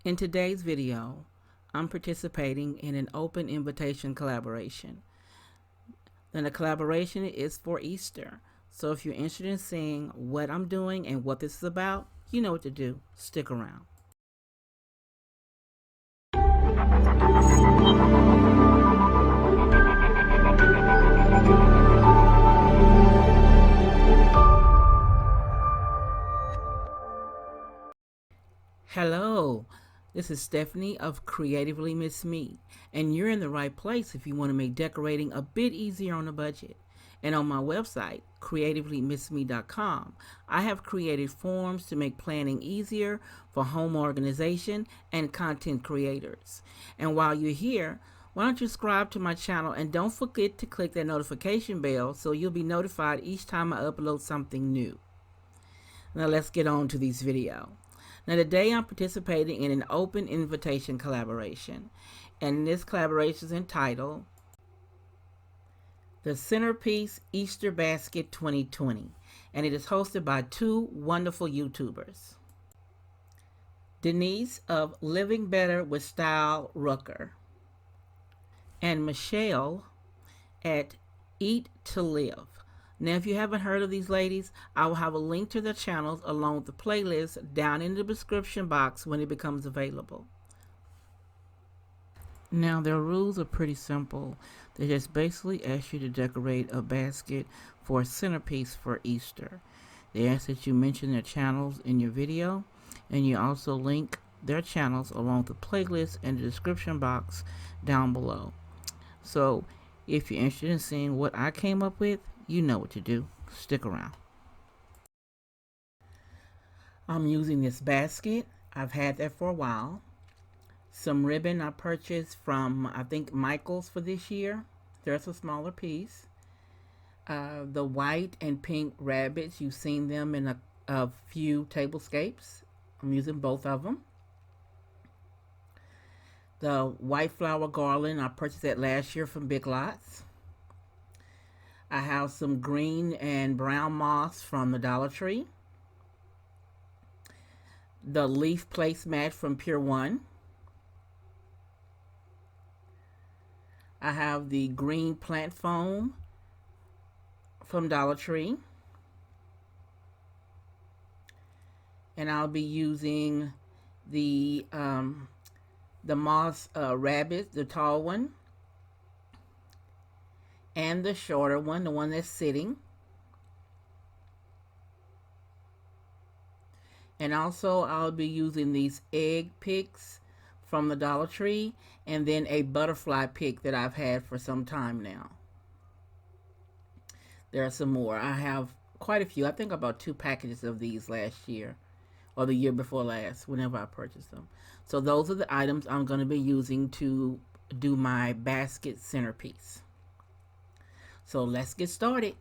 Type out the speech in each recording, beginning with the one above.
In today's video, I'm participating in an open invitation collaboration. And the collaboration is for Easter. So if you're interested in seeing what I'm doing and what this is about, you know what to do. Stick around. Hello, this is Stephanie of Creatively Miss Me, and you're in the right place if you want to make decorating a bit easier on a budget. And on my website, creatively-missme.com, I have created forms to make planning easier for home organization and content creators. And while you're here, why don't you subscribe to my channel and don't forget to click that notification bell so you'll be notified each time I upload something new. Now let's get on to this video. Now today I'm participating in an open invitation collaboration, and this collaboration is entitled the Centerpiece Easter Basket 2020, and it is hosted by two wonderful YouTubers. Denise of Living Better with Style Rucker and Michelle at Eat to Live. Now, if you haven't heard of these ladies, I will have a link to their channels along with the playlist down in the description box when it becomes available. Now, their rules are pretty simple. They just basically ask you to decorate a basket for a centerpiece for Easter. They ask that you mention their channels in your video, and you also link their channels along with the playlist in the description box down below. So, if you're interested in seeing what I came up with, you know what to do. Stick around. I'm using this basket. I've had that for a while. Some ribbon I purchased from, I think, Michael's for this year. There's a smaller piece. The white and pink rabbits, you've seen them in a few tablescapes. I'm using both of them. The white flower garland, I purchased that last year from Big Lots. I have some green and brown moss from the Dollar Tree. The leaf placemat from Pier 1. I have the green plant foam from Dollar Tree. And I'll be using the moss rabbit, the tall one, and the shorter one, the one that's sitting. And also I'll be using these egg picks from the Dollar Tree, and then a butterfly pick that I've had for some time now. There are some more. I have quite a few. I think about 2 packages of these last year, or the year before last, whenever I purchased them. So those are the items I'm going to be using to do my basket centerpiece. So let's get started.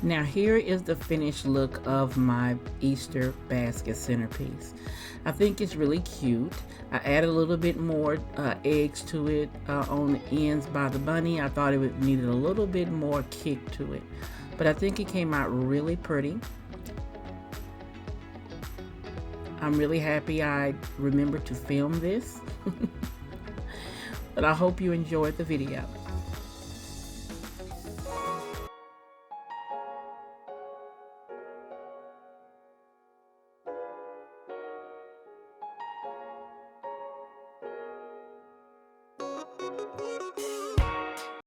Now here is the finished look of my Easter basket centerpiece. I think it's really cute. I added a little bit more eggs to it on the ends by the bunny. I thought it needed a little bit more kick to it, but I think it came out really pretty. I'm really happy I remembered to film this. But I hope you enjoyed the video.